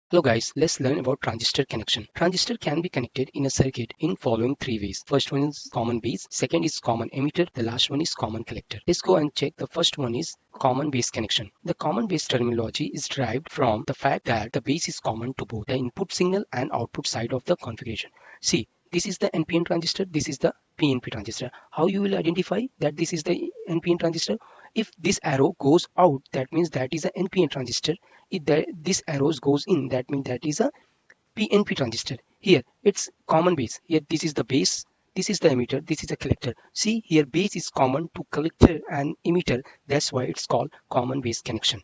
Hello guys, let's learn about transistor connection. Transistor can be connected in a circuit in following three ways. First one is common base, second is common emitter, the last one is common collector. Let's go and check. The first one is common base connection. The common base terminology is derived from the fact that the base is common to both the input signal and output side of the configuration. See, this is the NPN transistor, this is the PNP transistor. How you will identify that this is the NPN transistor? If this arrow goes out, that means that is a NPN transistor. If this arrows goes in, that means that is a PNP transistor. Here it's common base. Here this is the base, this is the emitter, this is a collector. See here, base is common to collector and emitter. That's why it's called common base connection.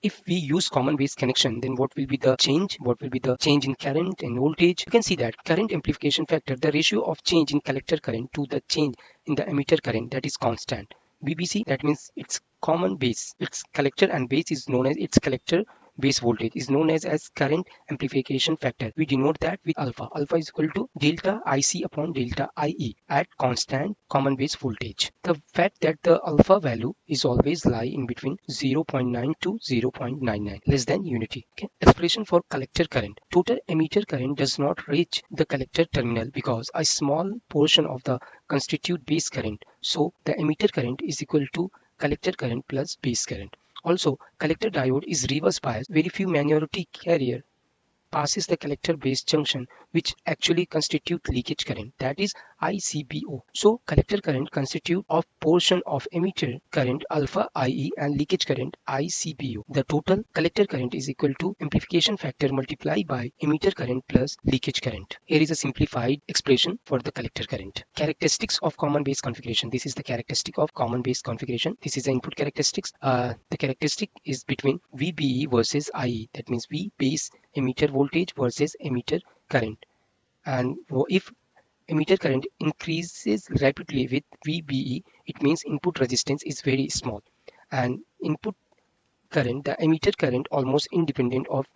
If we use common base connection, then what will be the change? What will be the change in current and voltage? You can see that current amplification factor, the ratio of change in collector current to the change in the emitter current, that is constant. VBC, that means it's common base. Its collector and base is known as its collector base voltage is known as current amplification factor. We denote that with alpha. Alpha is equal to delta IC upon delta IE at constant common base voltage. The fact that the alpha value is always lie in between 0.9 to 0.99, less than unity. Okay. Expression for collector current. Total emitter current does not reach the collector terminal because a small portion of the constitute base current. So the emitter current is equal to collector current plus base current. Also, collector diode is reverse biased. Very few minority carrier passes the collector base junction, which actually constitute leakage current, that is ICBO. So collector current constitute of portion of emitter current alpha IE and leakage current ICBO. The total collector current is equal to amplification factor multiplied by emitter current plus leakage current. Here is a simplified expression for the collector current. Characteristics of common base configuration. This is the characteristic of common base configuration. This is the input characteristics. The characteristic is between VBE versus IE. That means V base emitter voltage versus emitter current, and if emitter current increases rapidly with VBE, it means input resistance is very small, and input current, the emitter current, almost independent of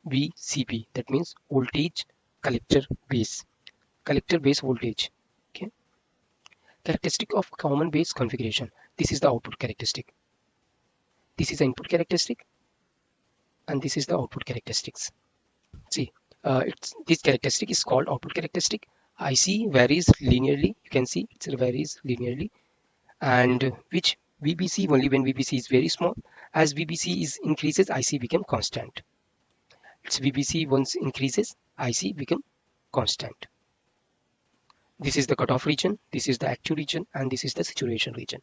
VCB. That means voltage collector base voltage. Okay. Characteristic of common base configuration. This is the output characteristic, this is the input characteristic, and this is the output characteristics. See, this characteristic is called output characteristic. IC varies linearly. You can see it varies linearly, and which VBC only when VBC is very small. As VBC is increases, IC become constant. Its VBC once increases, IC become constant. This is the cutoff region, this is the active region, and this is the saturation region.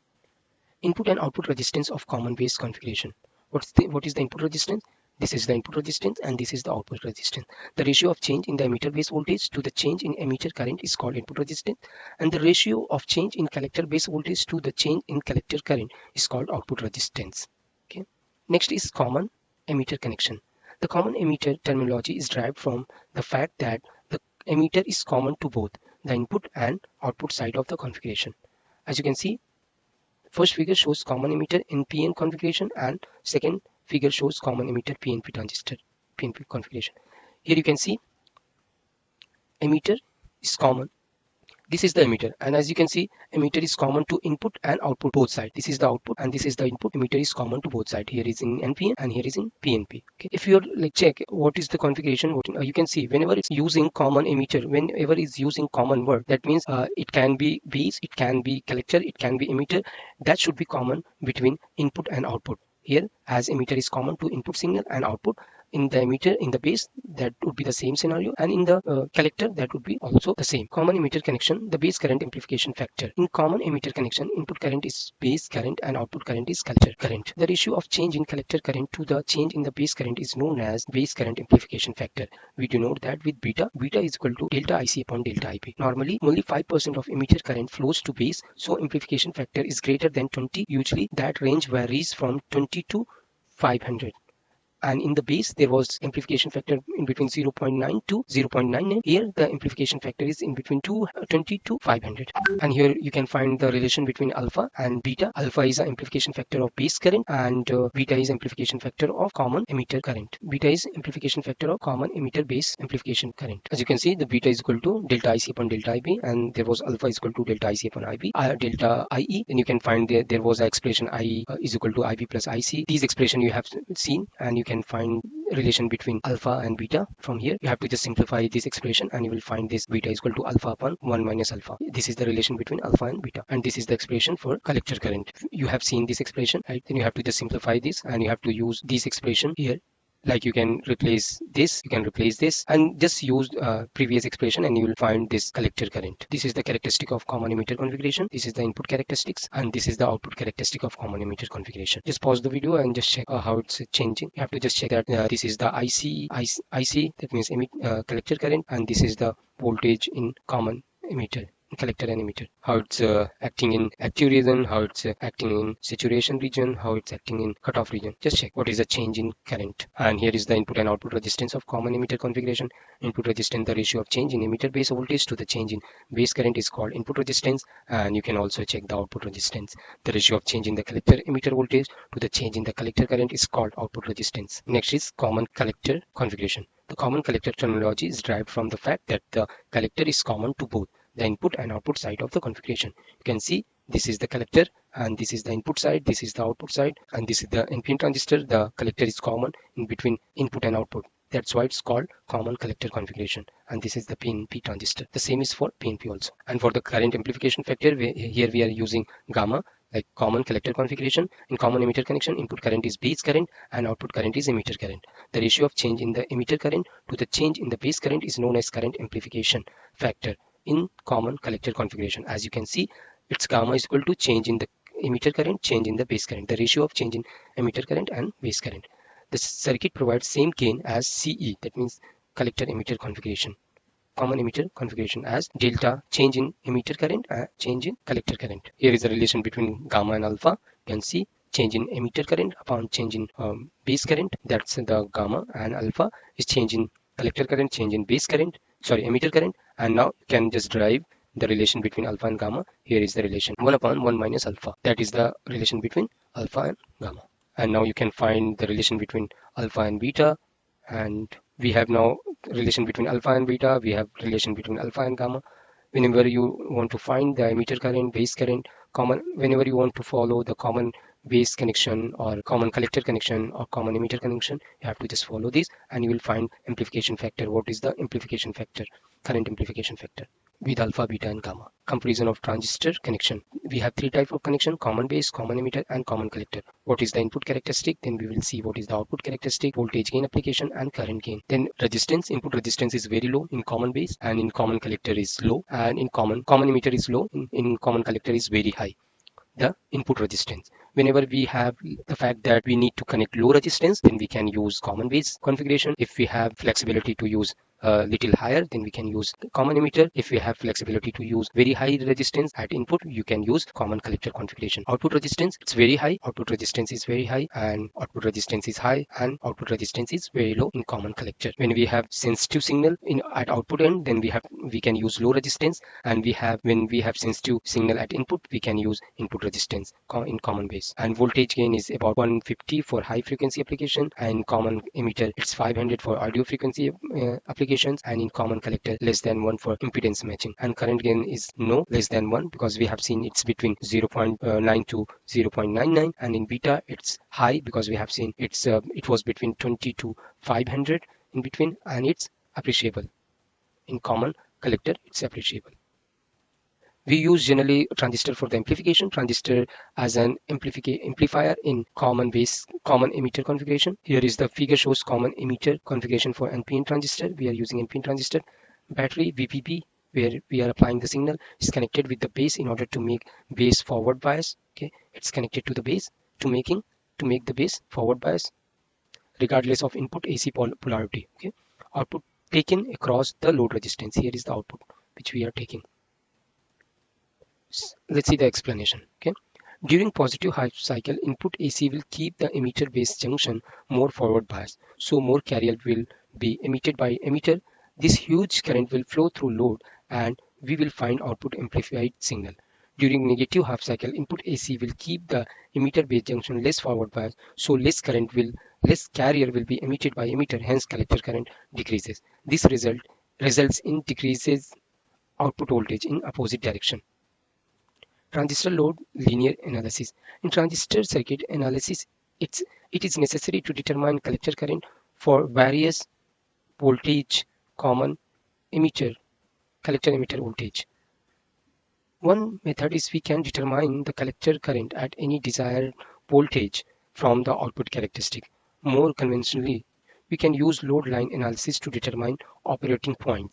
Input and output resistance of common base configuration. What is the input resistance? This is the input resistance and this is the output resistance. The ratio of change in the emitter base voltage to the change in emitter current is called input resistance, and the ratio of change in collector base voltage to the change in collector current is called output resistance. Okay. Next is common emitter connection. The common emitter terminology is derived from the fact that the emitter is common to both the input and output side of the configuration. As you can see, first figure shows common emitter NPN configuration, and second figure shows common emitter PNP transistor PNP configuration. Here you can see emitter is common. This is the emitter, and as you can see, emitter is common to input and output both sides. This is the output and this is the input. Emitter is common to both sides. Here is in NPN and here is in PNP. Okay. If you check what is the configuration, you can see whenever it's using common emitter, whenever it's using common word, that means it can be base, it can be collector, it can be emitter. That should be common between input and output. Here, as emitter is common to input signal and output, in the emitter, in the base, that would be the same scenario, and in the collector, that would be also the same. Common emitter connection, the base current amplification factor. In common emitter connection, input current is base current and output current is collector current. The ratio of change in collector current to the change in the base current is known as base current amplification factor. We denote that with beta. Beta is equal to delta IC upon delta IP. Normally, only 5% of emitter current flows to base, so amplification factor is greater than 20. Usually, that range varies from 20 to 500. And in the base there was amplification factor in between 0.9 to 0.99. Here the amplification factor is in between 20 to 500, and here you can find the relation between alpha and beta. Alpha is the amplification factor of base current and beta is amplification factor of common emitter current. Beta is amplification factor of common emitter base amplification current. As you can see, the beta is equal to delta IC upon delta IB, and there was alpha is equal to delta IC upon IB, delta IE. Then you can find there was an expression IE is equal to IB plus IC. These expression you have seen, and you can find relation between alpha and beta from here. You have to just simplify this expression and you will find this beta is equal to alpha upon 1 minus alpha. This is the relation between alpha and beta, and this is the expression for collector current. You have seen this expression, right? Then you have to just simplify this and you have to use this expression here. Like you can replace this, and just use previous expression and you will find this collector current. This is the characteristic of common emitter configuration. This is the input characteristics, and this is the output characteristic of common emitter configuration. Just pause the video and just check how it's changing. You have to just check that this is the IC, that means collector current, and this is the voltage in common emitter, collector and emitter, how it's acting in active region, how it's acting in saturation region, how it's acting in cutoff region. Just check what is the change in current. And here is the input and output resistance of common emitter configuration. Input resistance, the ratio of change in emitter base voltage to the change in base current, is called input resistance. And you can also check the output resistance. The ratio of change in the collector emitter voltage to the change in the collector current is called output resistance. Next is common collector configuration. The common collector terminology is derived from the fact that the collector is common to both the input and output side of the configuration. You can see this is the collector and this is the input side, this is the output side, and this is the NPN transistor. The collector is common in between input and output. That's why it's called common collector configuration. And this is the PNP transistor. The same is for PNP also. And for the current amplification factor, here we are using gamma, like common collector configuration. In common emitter connection, input current is base current and output current is emitter current. The ratio of change in the emitter current to the change in the base current is known as current amplification factor in common collector configuration. As you can see, its gamma is equal to change in the emitter current, change in the base current, the ratio of change in emitter current and base current. The circuit provides same gain as CE, that means collector emitter configuration, common emitter configuration, as delta change in emitter current, change in collector current. Here is the relation between gamma and alpha. You can see change in emitter current upon change in base current, that's the gamma, and alpha is change in collector current, change in base current, emitter current. And now you can just derive the relation between alpha and gamma. Here is the relation 1 upon 1 minus alpha. That is the relation between alpha and gamma. And now you can find the relation between alpha and beta. And we have now relation between alpha and beta. We have relation between alpha and gamma. Whenever you want to find the emitter current, base current, whenever you want to follow the common base connection or common collector connection or common emitter connection, you have to just follow this and you will find amplification factor. What is the amplification factor? Current amplification factor with alpha, beta and gamma. Comparison of transistor connection. We have three types of connection: common base, common emitter and common collector. What is the input characteristic? Then we will see what is the output characteristic, voltage gain application and current gain. Then resistance. Input resistance is very low in common base, and in common collector is low, and in common emitter is low, in common collector is very high. The input resistance. Whenever we have the fact that we need to connect low resistance, then we can use common base configuration. If we have flexibility to use little higher, then we can use common emitter. If we have flexibility to use very high resistance at input, you can use common collector configuration. Output resistance, it's very high, output resistance is very high, and output resistance is high, and output resistance is very low in common collector. When we have sensitive signal at output end, then we can use low resistance, and when we have sensitive signal at input, we can use input resistance in common base. And voltage gain is about 150 for high frequency application, and common emitter it's 500 for audio frequency applications, and in common collector less than 1 for impedance matching. And current gain is less than 1, because we have seen it's between 0.9 to 0.99, and in beta it's high because we have seen it was between 20 to 500 in between, and it's appreciable. In common collector it's appreciable. We use generally transistor for the amplification, transistor as an amplifier in common base, common emitter configuration. Here is the figure shows common emitter configuration for NPN transistor. We are using NPN transistor. Battery VPP, where we are applying the signal, is connected with the base in order to make base forward bias. Okay, it's connected to the base to make the base forward bias, regardless of input AC polarity. Okay, output taken across the load resistance. Here is the output which we are taking. Let's see the explanation. Okay, during positive half cycle, input AC will keep the emitter base junction more forward biased, so more carrier will be emitted by emitter. This huge current will flow through load and we will find output amplified signal. During negative half cycle, input AC will keep the emitter base junction less forward biased, so less carrier will be emitted by emitter, hence collector current decreases. This results in decreases output voltage in opposite direction. Transistor load linear analysis. In transistor circuit analysis, It's it is necessary to determine collector current for various voltage common emitter collector emitter voltage. One method is we can determine the collector current at any desired voltage from the output characteristic. More conventionally, we can use load line analysis to determine operating point.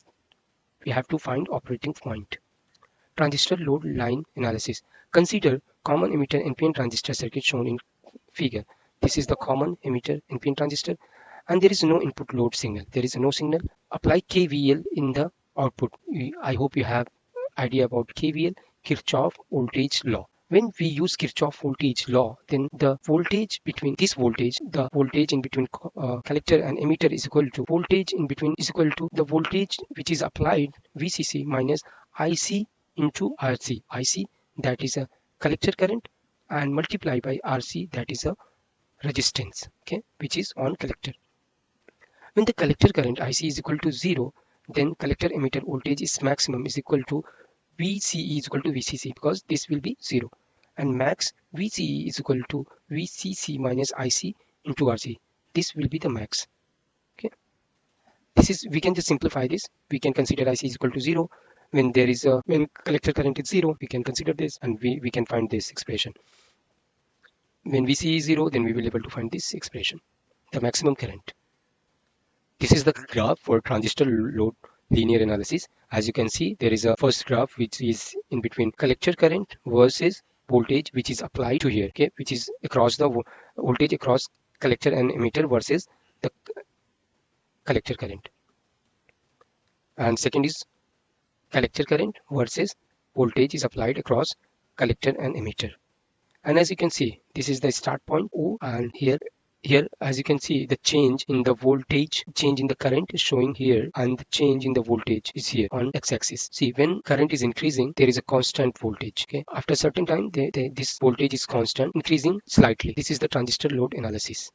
We have to find operating point. Transistor load line analysis. Consider common emitter NPN transistor circuit shown in figure. This is the common emitter NPN transistor, and there is no input load signal. There is no signal. Apply KVL in the output. I hope you have idea about KVL, Kirchhoff voltage law. When we use Kirchhoff voltage law, then the voltage between this voltage, the voltage in between collector and emitter is equal to voltage in between is equal to the voltage which is applied VCC minus IC into RC. IC, that is a collector current, and multiply by RC, that is a resistance, okay, which is on collector. When the collector current IC is equal to 0, then collector emitter voltage is maximum is equal to VCE is equal to VCC, because this will be 0, and max VCE is equal to VCC minus IC into RC. This will be the max. Okay, this is, we can just simplify this. We can consider IC is equal to 0. When there is a, when collector current is 0, we can consider this, and we can find this expression. When VCE is 0, then we will be able to find this expression, the maximum current. This is the graph for transistor load linear analysis. As you can see, there is a first graph which is in between collector current versus voltage which is applied to here, okay, which is across the voltage across collector and emitter versus the collector current. And second is collector current versus voltage is applied across collector and emitter. And as you can see, this is the start point O, and here as you can see, the change in the voltage, change in the current is showing here, and the change in the voltage is here on x-axis. See, when current is increasing, there is a constant voltage, okay. After a certain time, this voltage is constant, increasing slightly. This is the transistor load analysis.